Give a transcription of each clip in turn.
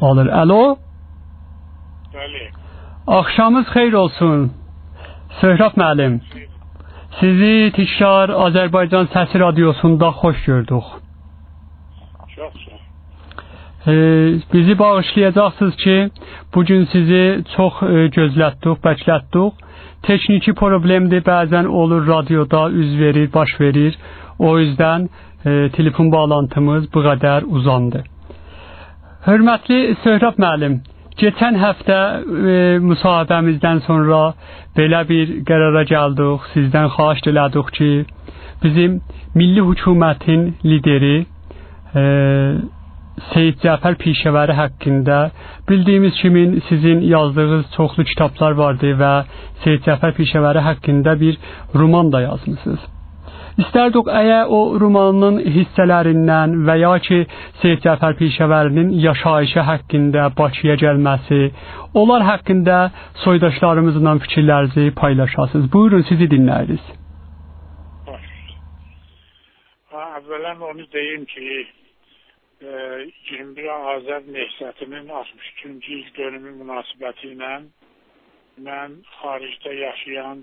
alır. Alo? Bəli. Axşamınız xeyir olsun. Söhrab müəllim. Sizi Tişkar Azərbaycan Səsi Radiosunda xoş gördük. Çox sağ. Bizi bağışlayacaqsınız ki, bugün sizi çox gözlətdik, bəklətdik. Texniki problemdir, bəzən olur radioda üz verir, baş verir. O yüzden telefon bağlantımız bu qədər uzandı. Hörmətli Söhrab müəllim, geçən həftə müsahibəmizdən sonra belə bir qərara gəldik, sizdən xahiş elədik ki, bizim milli hökumətin lideri Seyid Cəfər Pişəvəri haqqında bildiyimiz kimi sizin yazdığınız çoxlu kitablar vardı və Seyid Cəfər Pişəvəri haqqında bir roman da yazmışsınız. İstərdik əgər o romanın hissələrindən və ya ki Seyid Cəfər Pişəvərinin yaşayışı haqqında Bakıya gəlməsi, onlar haqqında soydaşlarımızla fikirlərinizi paylaşasınız. Buyurun, sizi dinləyirik. Əvvələn onu deyim ki, 21 Azər Nəhsətinin 63-cü il dönümü münasibəti ilə mən xaricdə yaşayan,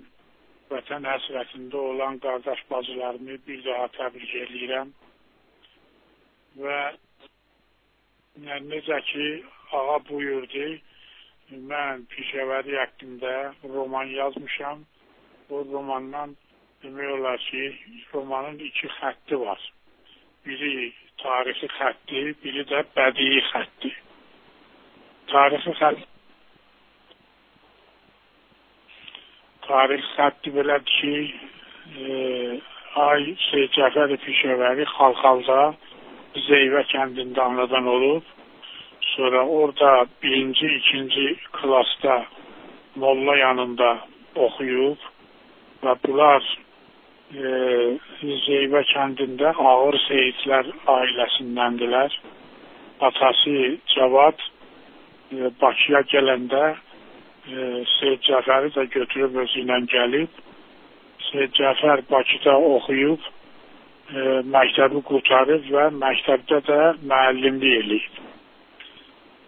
vətən həsrətində olan qardaş bacılarımı bir daha təbrik edirəm və necə ki ağa buyurdu, mən Pişəvəri haqqında roman yazmışam. O romandan demək olar ki, romanın iki xətti var. Biri tarixi xətti, biri də bədii xətti. Tarixi xətti belədir ki, ay Seyid Cəfər Pişəvəri Xalxalda Zeyvə kəndində anadan olub. Sonra orada birinci, ikinci klasda molla yanında oxuyub və bunlar Zeyvə kəndində ağır seyidlər ailəsindəndirlər. Atası Cavad Bakıya gələndə Seyid Cəfəri də götürüb özü ilə gəlib. Seyid Cəfər Bakıda oxuyub, məktəbi qurtarıb və məktəbdə də müəllimlik eləyib.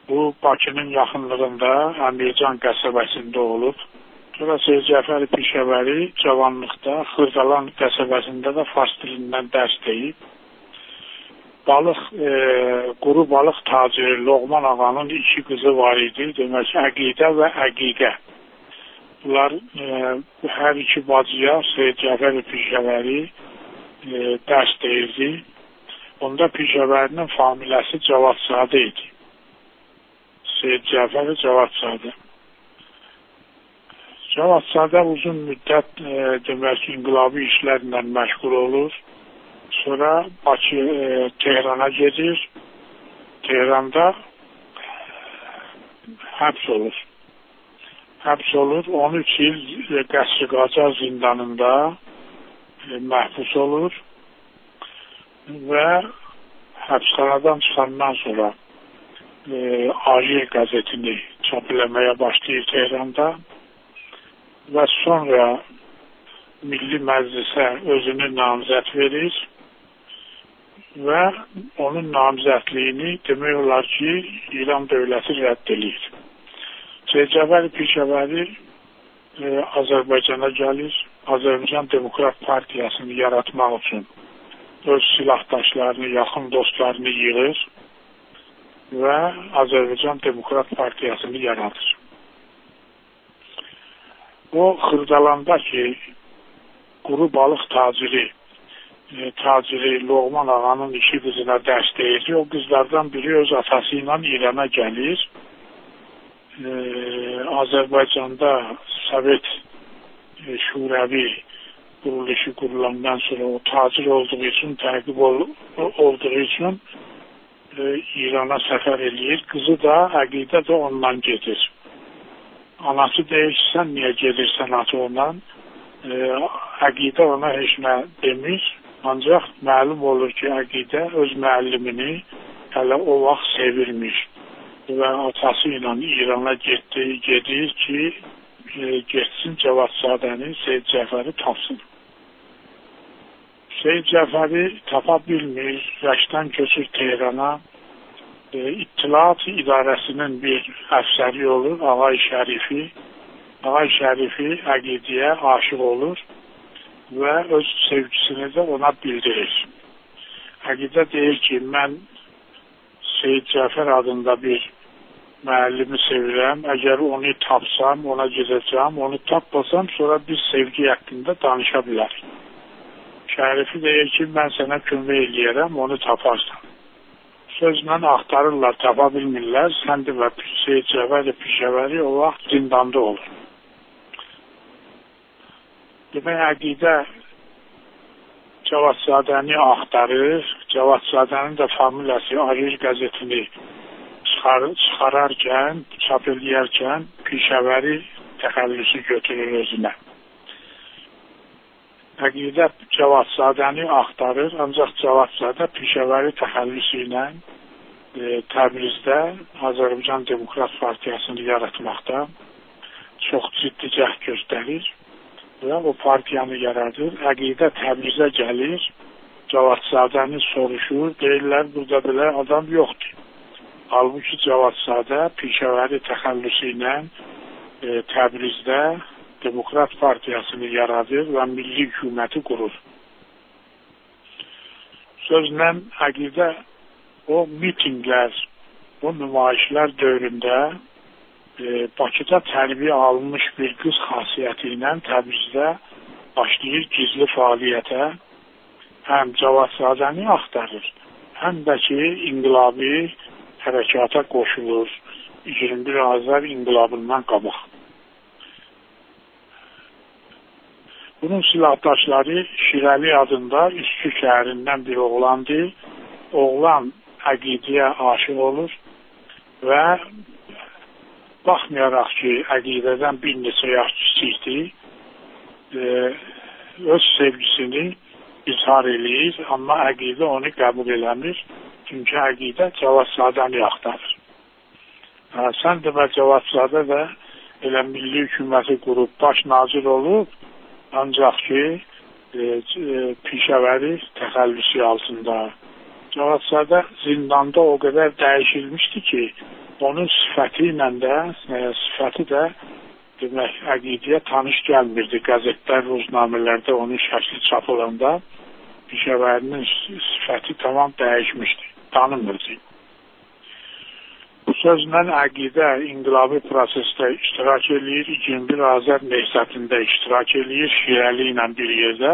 Bu Bakının yaxınlığında Əmircan qəsəbəsində olub. Sonra Seyid Cəfər Pişəvəri cavanlıqda Xırdalan qəsəbəsində də fars dilindən dərs deyib. Quru balıq taciri Loğman ağanın iki qızı var idi, demək Əqidə və Əqiqə. Bunlar hər iki bacıya Seyid Cəfər Pişəvəri dərs deyirdi. Onda Pişəvərinin familəsi Cavadzadə idi. Seyid Cəfər Cavadzadə. Cavadzadə uzun müddət demək inqilabi işlərlə məşğul olur. Sonra Bakı Tehrana gedir. Tehranda həbs olur. Həbs olur. 13 il Qəsri Qacar zindanında məhbus olur və həbsxanadan çıxandan sonra Ali qəzetini çap eləməyə başlayır Tehranda və sonra Milli Məclisə özünü namizəd verir və onun namizədliyini demək olar ki, İran dövləti rədd edir. Seyid Cəfər Pişəvəri Azərbaycana gəlir, Azərbaycan Demokrat Partiyasını yaratmaq üçün öz silahdaşlarını, yaxın dostlarını yığır və Azərbaycan Demokrat Partiyasını yaradır. O, Xırdalanda ki, quru balıq taciri Loğman ağanın iki qızına dərs deyirdi. O qızlardan biri öz atası ilə İrana gəlir. Azərbaycanda Sovet Şurəvi quruluşu qurulandan sonra o tacir olduğu üçün, təqib olduğu üçün İrana səfər eləyir. Qızı da, Əqidə də ondan gedir. Anası deyir ki, sən niyə gedirsən ata ondan? Əqidə ona heç nə demir. Ancaq məlum olur ki, Əqidə öz müəllimini hələ o vaxt sevirmiş. Və atası ilə İrana gedir ki, getsin Cavadzadəni, Seyid Cəfəri tapsın. Seyid Cəfəri tapa bilmir, Rəşdən köçür Tehrana. İttilaat İdarəsinin bir əfsəri olur, Ağay Şərifi. Ağay Şərifi əqidəyə aşıq olur və öz sevgisini də ona bildirir. Əqidə deyir ki, mən Seyyid Cəfər adında bir müəllimi sevirəm. Əgər onu tapsam, ona gedəcəm. Onu tapmasam, sonra biz sevgi haqqında danışa bilərik. Şərifi deyir ki, mən sənə kömək eləyərəm, onu taparsan. Sözlə axtarırlar, tapa bilmirlər. Səndi və Seyyid Cəfər Pişəvəri o vaxt zindanda olur. Demək, əqidə Cavadsədəni axtarır. Cavadsədənin də familiyası Arir qəzetini çıxararkən, çap eləyərkən Pişəvəri təxəllüsü götürür özünə. Əqidə Cavadsədəni axtarır, ancaq Cavadzadə Pişəvəri təxəllüsü ilə Təbrizdə Azərbaycan Demokrat Partiyasını yaratmaqda çox ciddi cəhd göstərir və o partiyanı yaradır. Əqidə Təbrizə gəlir, Cavadsədəni soruşur, deyirlər, burada belə adam yoxdur. Halbuki Cavadzadə Pişəvəri təxəllüsü ilə Təbrizdə Demokrat Partiyasını yaradır və milli hüküməti qurur. Sözlə əqidə o mitinglər, o nümayişlər dövründə Bakıda tərbiyə alınmış bir qız xasiyyəti ilə Təbrizdə başlayır gizli fəaliyyətə, həm Cavadsədəni axtarır, həm də ki, inqilabi hərəkata qoşulur 21 Azər inqilabından qabaq. Bunun silahdaşları Şirəli adında Üskü şəhərindən bir oğlandır. Oğlan əqidəyə aşıq olur və baxmayaraq ki, əqidədən bir neçə yaş kiçikdir, öz sevgisini izhar eləyir, amma əqidə onu qəbul eləmir. Çünki əqidə Cavadsədəni axtarır. Sən demə Cavadzadə də elə milli hüküməti qurub baş nazir olub, ancaq ki, Pişəvəri təxəllüsü altında. Cavadzadə zindanda o qədər dəyişilmişdi ki, onun sifəti də demək, əqidəyə tanış gəlmirdi. Qəzetlər, ruznamələrdə onun şəkli çapılanda Pişəvərinin sifəti tamam dəyişmişdi, tanınmırdı. Bu sözlə əqidə inqilabi prosesdə iştirak eləyir, 21 Azər Nehsətində iştirak eləyir, Şirəli ilə bir yerdə.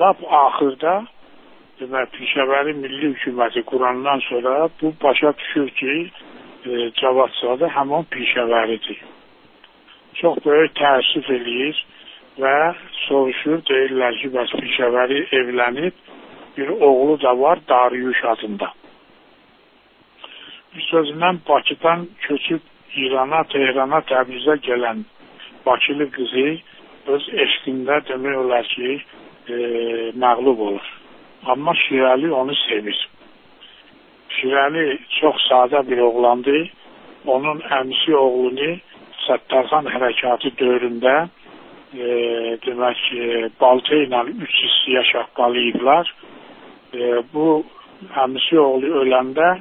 Lap axırda Pişəvəri milli hüküməti qurandan sonra bu başa düşür ki, Cavadzadə həmin Pişəvəridir. Çox böyük təəssüf eləyir və soruşur, deyirlər ki, bəs Pişəvəri evlənib, bir oğlu da var, Dariyuş adında. Bir sözlə Bakıdan köçüb İrana, Tehrana, Təbrizə gələn Bakılı qızı öz eşqində demək olar ki, məğlub olur. Amma Şirəli onu sevir. Şirəli çox sadə bir oğlandır. Onun əmisi oğlunu Səttarxan hərəkatı dövründə demək ki, balta ilə 3 hissəyə şaqqalayıblar. Bu əmisi oğlu öləndə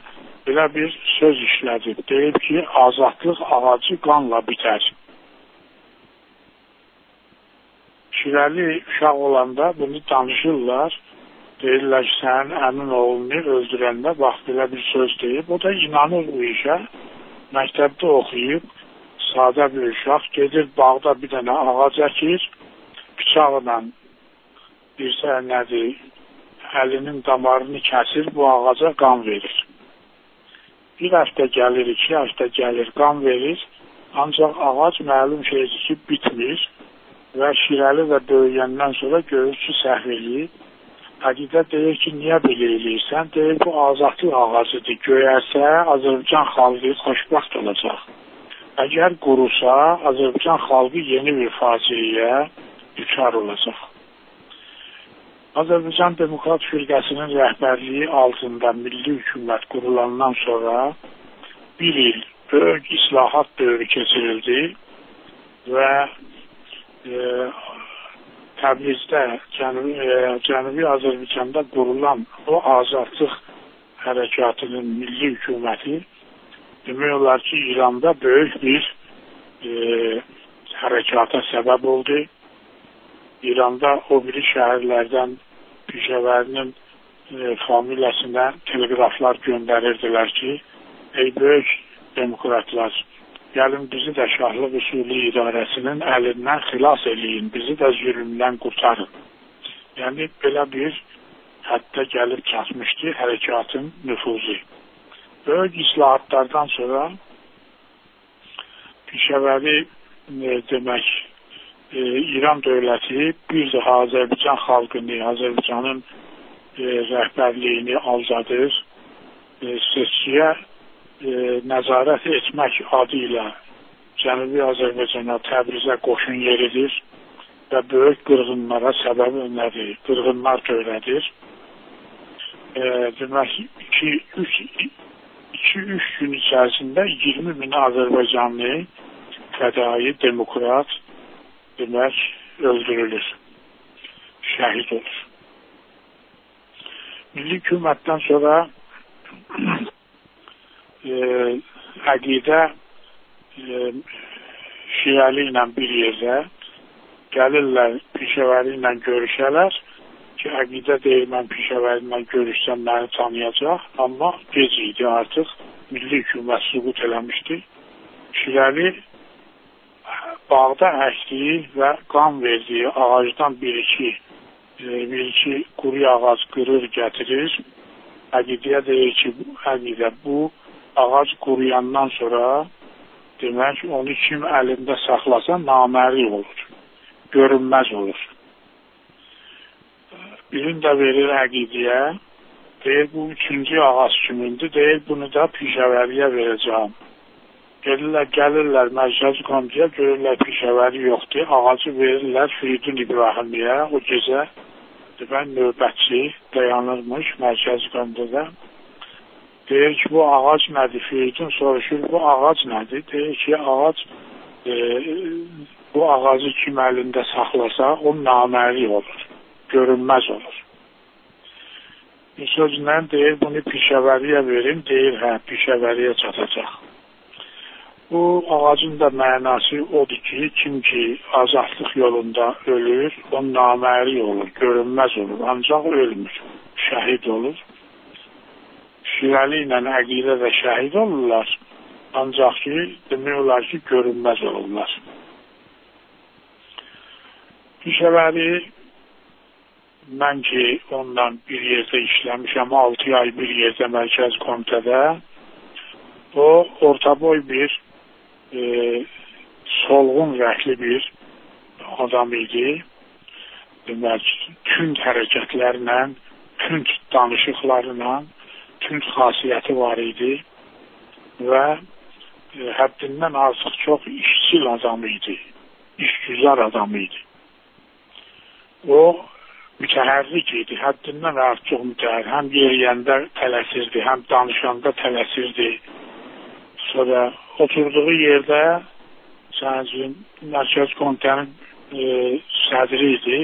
belə bir söz işlədi. Deyib ki, azadlıq ağacı qanla bitər. Şirəli uşaq olanda bunu danışırlar. Deyirlər ki, sənin əmin oğlunu öldürəndə bax belə bir söz deyib. O da inanır bu işə. Məktəbdə oxuyub, sadə bir uşaq gedir bağda bir dənə ağac əkir, bıçaqla bir sənədir, əlinin damarını kəsir, bu ağaca qan verir. Bir həftə gəlir, 2 həftə gəlir, qan verir, ancaq ağac məlum şeydir ki, bitmir və Şirəli də böyüyəndən sonra görür ki, səhv eləyib. Əqidə deyir ki, niyə belə eləyirsən? Deyir, bu azadlıq ağacıdır, göyərsə Azərbaycan xalqı xoşbəxt olacaq. Əgər qurusa, Azərbaycan xalqı yeni bir faciəyə düçar olacaq. Azərbaycan Demokrat Firqəsinin rəhbərliyi altında milli hükümət qurulandan sonra bir il böyük islahat dövrü keçirildi və Təbrizdə, Cənubi Azərbaycanda qurulan o azadlıq hərəkatının milli hökuməti demək olar ki, İranda böyük bir hərəkata səbəb oldu. İranda o biri şəhərlərdən Pişəvərinin familiyasına telegraflar göndərirdilər ki, ey böyük demokratlar, gəlin bizi də şahlıq usulü idarəsinin əlindən xilas eləyin, bizi də zülmdən qurtarın. Yəni, belə bir həddə gəlib çatmışdı hərəkatın nüfuzu. Böyük islahatlardan sonra Pişəvəri demək, İran dövləti bir daha Azərbaycan xalqını, Azərbaycanın rəhbərliyini alcadır, seçkiyə nəzarət etmək adı ilə Cənubi Azərbaycana, Təbrizə qoşun yeridir və böyük qırğınlara səbəb önlədir, qırğınlar törədir. Demək, 2-3 gün içərisində 20 min Azərbaycanlı fədai, demokrat demək, öldürülür, şəhid olur. Milli hökumətdən sonra əqidə şiəli ilə bir yerdə gəlirlər, Pişəvəri ilə görüşələr ki, əqidə deyir, mən Pişəvəri ilə görüşsəm məni tanıyacaq, amma gec idi artıq, milli hökumət süqut eləmişdi. Şiəli bağda əkdiyi və qan verdiyi ağacdan bir-iki quru ağac qırır, gətirir. Əqidəyə deyir ki, əqidə bu ağac quruyandan sonra demək, onu kim əlində saxlasa namərli olur, görünməz olur. Birini də verir əqidəyə, deyir, bu 3-cü ağac kimindir, deyir, bunu da Pişəvəriyə verəcəm. Gəlirlər Mərkəzi Komitəyə, görürlər Pişəvəri yoxdur, ağacı verirlər Firidun İbrahimiyə, o gecə növbətçi dayanırmış Mərkəzi Komitədə. Deyir ki, bu ağac nədir? Firidun soruşur, bu ağac nədir? Deyir ki, ağac, bu ağacı kim əlində saxlasa, o namərli olur, görünməz olur. Bir sözlə deyir, bunu Pişəvəriyə verin, deyir, hə, Pişəvəriyə çatacaq. Bu ağacın da mənası odur ki, kim ki azadlıq yolunda ölür, o namərli olur, görünməz olur, ancaq ölmür, şəhid olur. Şiəli ilə əqidə də şəhid olurlar, ancaq ki, demək olar ki, görünməz olurlar. Pişəvəri, mən ki, ondan bir yerdə işləmişəm, 6 ay bir yerdə Mərkəzi Komitədə, o ortaboy bir solğun rəhli bir adam idi. Demək, tünd hərəkətlərlə, tünd danışıqlarla, tünd xasiyyəti var idi və həddindən artıq çox işçil adam idi, işgüzar adam idi. O, mütəhərrik idi, həddindən artıq mütəhərrik, həm yeriyəndə tələsirdi, həm danışanda tələsirdi. Sonra oturduğu yerdə Mərkəzi Komitənin sədri idi,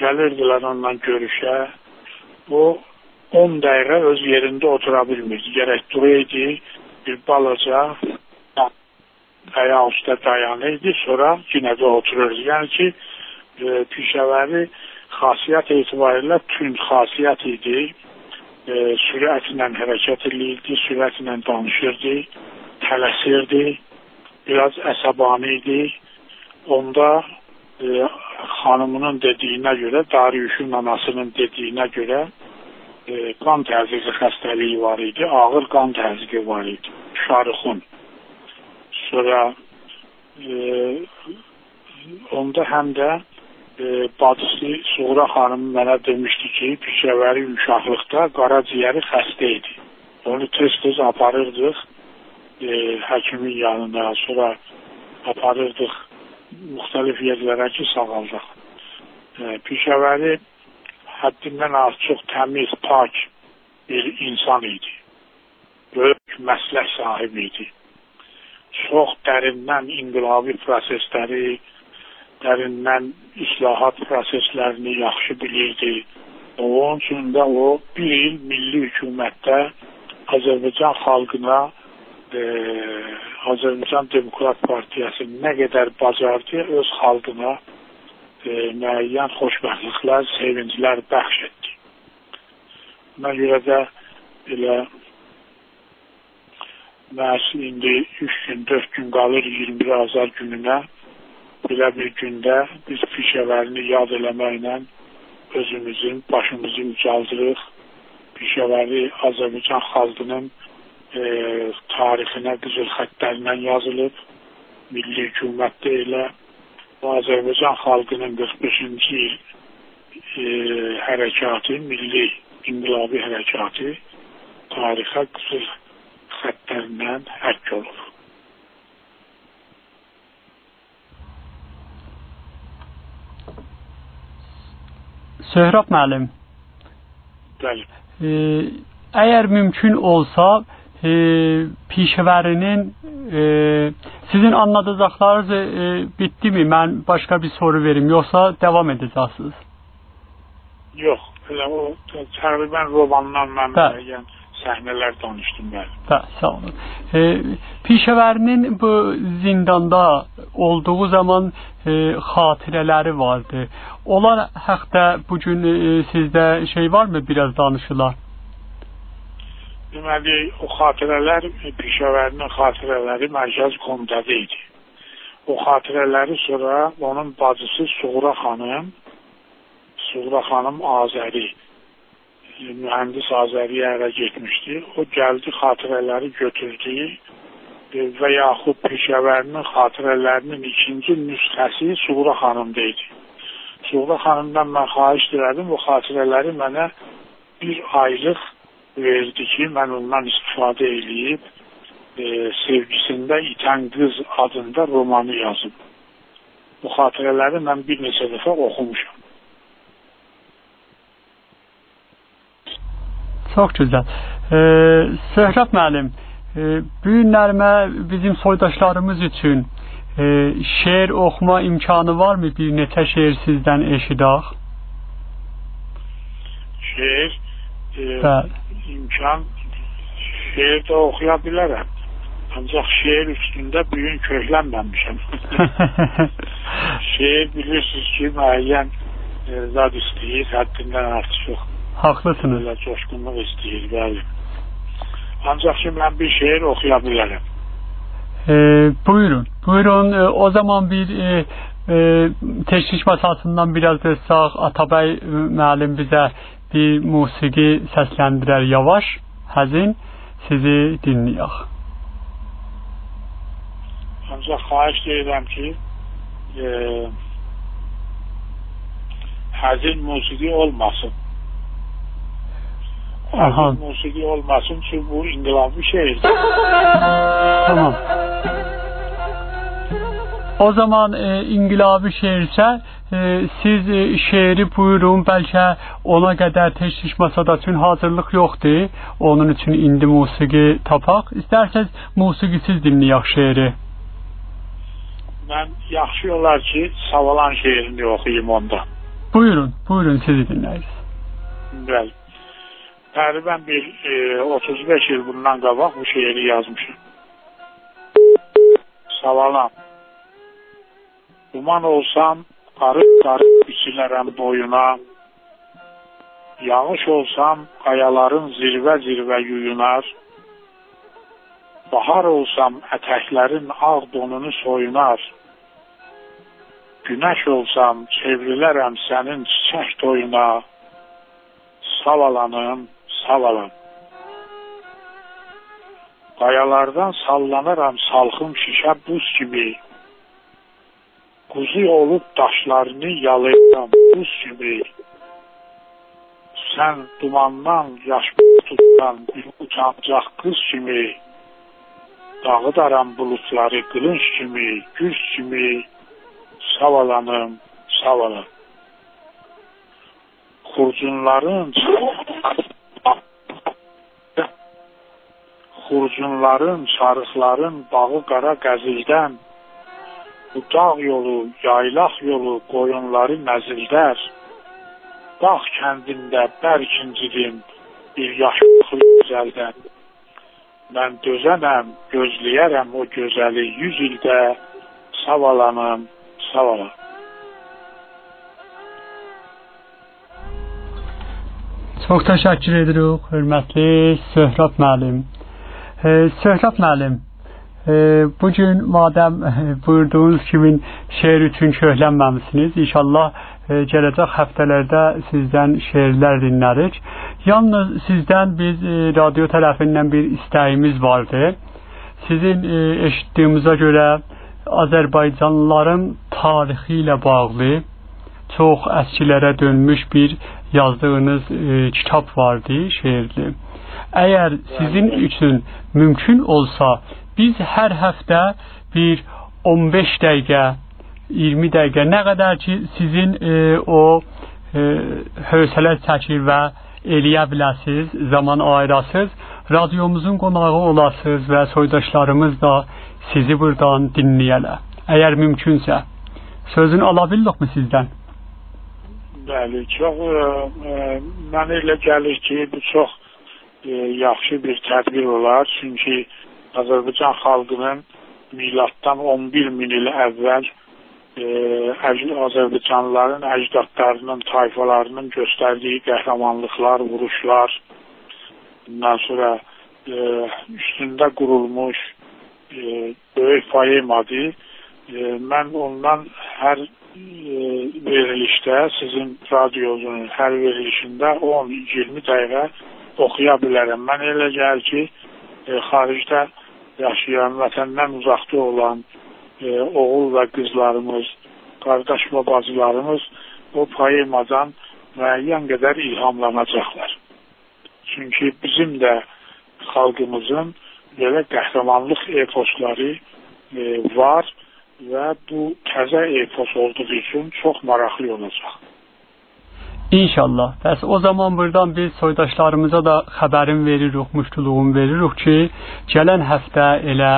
gəlirdilər ondan görüşə. O 10 dəqiqə öz yerində otura bilmirdi, gərək duraydı, bir balaca ayaq üstə dayanırdı, sonra yenə də otururdu. Yəni ki, Pişəvəri xasiyyət etibarilə tünd xasiyyət idi, sürətlə hərəkət edirdi, sürətlə danışırdı, tələsirdi, biraz əsəbani idi. Onda xanımının dediyinə görə, Dariyuşun anasının dediyinə görə qan təzyiqi xəstəliyi var idi, ağır qan təzyiqi var idi, şarıxun. Sonra onda həm də bacısı Suğra xanım mənə demişdi ki, Pişəvəri uşaqlıqda qaraciyəri xəstə idi. Onu tez-tez aparırdıq həkimin yanına, sonra aparırdıq müxtəlif yerlərə ki, sağaldıq. Pişəvəri həddindən artıq təmiz, pak bir insan idi. Böyük məslək sahibi idi. Çox dərindən inqilabi prosesləri, dərindən islahat proseslərini yaxşı bilirdi. Onun üçün də o bir il milli hükümətdə Azərbaycan xalqına Azərbaycan Demokrat Partiyası nə qədər bacardı, öz xalqına müəyyən xoşbəxtliklər, sevinclər bəxş etdi. Buna görə də elə məhz indi 3 gün, 4 gün qalır 21 Azar gününə. Belə bir gündə biz pişəvərini yad eləməklə özümüzün, başımızı ucaldırıq. Pişəvəri Azərbaycan xalqının tarixinə qızıl xəttlərlə yazılıb. Milli hükümətdə elə Azərbaycan xalqının 45-ci il hərəkatı, milli inqilabi hərəkatı tarixə qızıl xəttlərlə həkk olur. Söhrab müəllim, Bəli. Əgər mümkün olsa pişəvərinin sizin anlatacaqlarınız bitti mi? Mən başqa bir soru verim, yoxsa devam edəcəksiniz? Yox, elə o təqribən romandan mən müəyyən səhnələr danışdım bəli. Sağ olun. Pişəvərinin bu zindanda olduğu zaman xatirələri vardı. Onlar haqqda bugün sizdə şey varmı, biraz danışılar? Deməli, o xatirələr, pişəvərinin xatirələri mərkəz komitədə idi. O xatirələri sonra onun bacısı Suğra xanım Azəri, mühəndis Azəriyə ərə getmişdi. O gəldi, xatirələri götürdü və yaxud pişəvərinin xatirələrinin ikinci nüsxəsi Suğra xanımda idi. Suğra xanımdan mən xahiş edirdim, o xatirələri mənə bir aylıq verdi ki, mən ondan istifadə edib sevgisində itən qız adında romanı yazım. Bu xatirələri mən bir neçə dəfə oxumuşam. Çox gözəl. Söhrab müəllim, bu günlərimə bizim soydaşlarımız üçün şeir oxuma imkanı varmı? Bir neçə şeir sizdən eşidək. Şeir imkan şeirdə oxuya bilərəm. Ancaq şeir üstündə bugün köklənməmişəm. Şeir bilirsiniz ki, müəyyən zad istəyir, həddindən artıq yox. Haqlısınız. Belə coşqunluq istəyir, bəli. Ancaq ki, mən bir şeir oxuya bilərəm. Buyurun. O zaman bir teşkiş masasından biraz desaq, Atabey müəllim bizə bir musiqi səsləndirər, yavaş, həzin, sizi dinləyək. Ancaq xahiş edirəm ki, həzin musiqi olmasın. Həzin musiqi olmasın ki, bu inqilabi şeirdir. Tamam. O zaman inqilabi şeirsə, siz şeiri buyurun, bəlkə ona qədər teşkiş masada üçün hazırlıq yoxdur. Onun üçün indi musiqi tapaq. İstərsəz musiqisiz dinləyək şeiri. Mən yaxşı olar ki, Savalan şeirini oxuyayım onda. Buyurun sizi dinləyirik. Bəli. Təqribən bir 35 il bundan qabaq bu şeiri yazmışım. Savalan. Duman olsam, qarıb biçilərəm boyuna. Yağış olsam, qayaların zirvə yuyunar. Bahar olsam, ətəklərin ağ donunu soyunar. Günəş olsam, çevrilərəm sənin çiçək toyuna. Savalanım, savalan. Qayalardan sallanaram salxım şişə buz kimi. Quzu olub daşlarını yalayıram buz kimi. Sən dumandan yaşmı tutsan bir utancaq qız kimi. Dağıdaram bulutları qılınç kimi, güz kimi. Savalanım, savalan. Xurcunların, çarıqların bağı qara qəzildən, bu dağ yolu, yaylaq yolu qoyunları məzildər. Dağ kəndində bərk incidim bir yaşlı gözəldən. Mən dözənəm, gözləyərəm o gözəli 100 ildə, savalanım, savalam. Çox təşəkkür edirik, hörmətli Söhrab müəllim. Söhrab müəllim, bugün madəm buyurduğunuz kimi şeir üçün köhlənməmisiniz, inşallah gələcək həftələrdə sizdən şeirlər dinlərik. Yalnız sizdən biz radyo tərəfindən bir istəyimiz vardı. Sizin eşitdiyimizə görə Azərbaycanlıların tarixi ilə bağlı çox əskilərə dönmüş bir yazdığınız kitab vardı, şeirli. Əgər sizin üçün mümkün olsa, biz hər həftə bir 15 dəqiqə, 20 dəqiqə, nə qədər ki sizin o hövsələ çəkir və eləyə biləsiniz, zaman ayırasınız, radyomuzun qonağı olasınız və soydaşlarımız da sizi buradan dinləyələr. Əgər mümkünsə, sözünü ala bildikmi sizdən? Bəli, çox mənə elə gəlir ki, bu çox yaxşı bir tədbir olar. Çünki Azərbaycan xalqının miladdan 11 min il əvvəl Azərbaycanlıların əcdadlarının, tayfalarının göstərdiyi qəhrəmanlıqlar, vuruşlar, bundan sonra üstündə qurulmuş böyük poemadır. Mən ondan hər verilişdə, sizin radyonun hər verilişində 10-20 dəqiqə oxuya bilərəm. Mən elə gəlir ki, xaricdə yaşayan, vətəndən uzaqda olan oğul və qızlarımız, qardaş və bacılarımız o poemadan müəyyən qədər ilhamlanacaqlar. Çünki bizim də xalqımızın belə qəhrəmanlıq eposları var və bu təzə epos olduğu üçün çox maraqlı olacaq. İnşallah. Bəs o zaman buradan biz soydaşlarımıza da xəbərin veririk, muştuluğun veririk ki, gələn həftə elə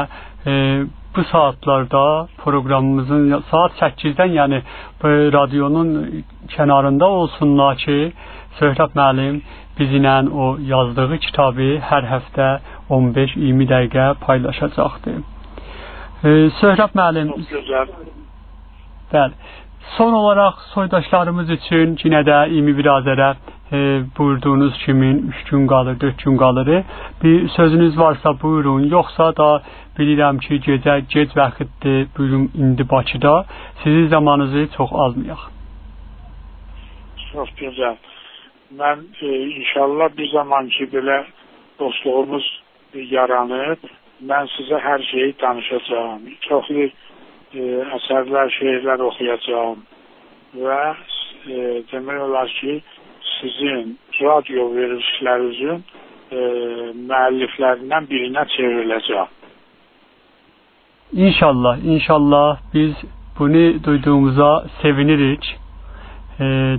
bu saatlarda proqramımızın saat 8-dən, yəni radyonun kənarında olsunlar ki, Söhrab müəllim bizlə o yazdığı kitabı hər həftə 15-20 dəqiqə paylaşacaqdır. Söhrab müəllim, bəli, son olaraq soydaşlarımız üçün yenə də 21 Azərə buyurduğunuz kimi 3 gün qalır, 4 gün qalır. Bir sözünüz varsa buyurun, yoxsa da bilirəm ki, gec vaxtdır, buyurun indi Bakıda. Sizin zamanınızı çox almayaq. Çox gözəl. Mən inşallah bir zaman ki belə dostluğumuz yaranıb, mən sizə hər şeyi danışacağım. Çoxlu əsərlər, şeirlər oxuyacağım və demək olar ki, sizin radyo verilişlərinizin müəlliflərindən birinə çevriləcəm. İnşallah, inşallah biz bunu duyduğumuza sevinirik.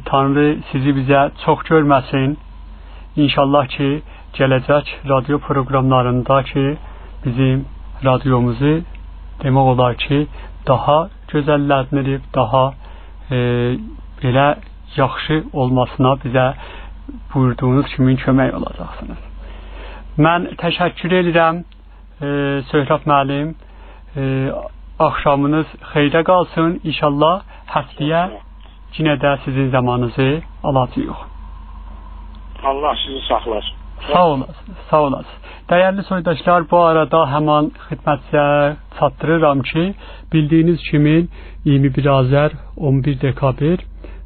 Tanrı sizi bizə çox görməsin. İnşallah ki, gələcək radyo proqramlarında ki, bizim radyomuzu demək olar ki, daha gözəlləndirib, daha belə yaxşı olmasına bizə buyurduğunuz kimi kömək olacaqsınız. Mən təşəkkür edirəm Söhrab müəllim. Axşamınız xeyrə qalsın. İnşallah həftəyə yenə də sizin zamanınızı alacağıq. Allah sizi saxlasın. Sağ olasınız, sağ olasınız. Dəyərli soydaşlar, bu arada həman xidmətinizə çatdırıram ki, bildiyiniz kimi 21 Azər 11 dekabr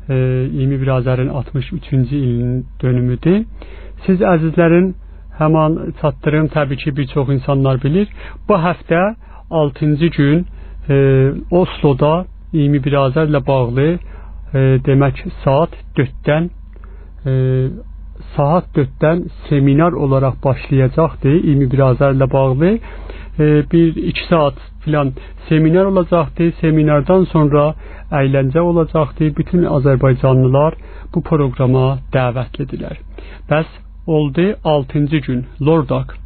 21 Azərin 63-cü ilin dönümüdür. Siz əzizlərin həman çatdırım, təbii ki, bir çox insanlar bilir. Bu həftə 6-cı gün Osloda 21 Azərlə bağlı demək saat 4-dən seminar olaraq başlayacaqdır. 21 Azərlə bağlı 1-2 saat filan seminar olacaqdır. Seminardan sonra əyləncə olacaqdır. Bütün Azərbaycanlılar bu proqrama dəvətlidirlər. Bəs oldu 6-cı gün Lordak.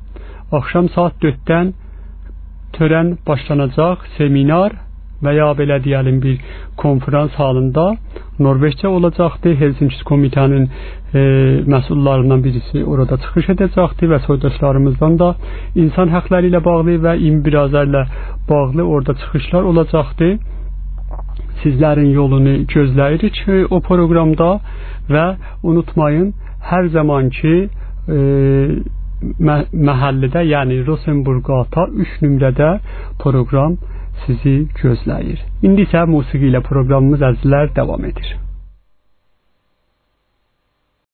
Axşam saat 4-dən törən başlanacaq seminar və ya belə deyəlim bir konferans halında Norveçcə olacaqdır. Helsinki komitənin məsullarından birisi orada çıxış edəcəkdir və soydaşlarımızdan da insan hüquqları ilə bağlı və imbirazlarla bağlı orada çıxışlar olacaqdır. Sizlərin yolunu gözləyirik o proqramda və unutmayın, hər zamanki məhəllədə, yəni Rosenburg-Gata 3 nömrədə proqram sizi gözləyir. İndi isə musiqi ilə proqramımız əzizlər davam edir.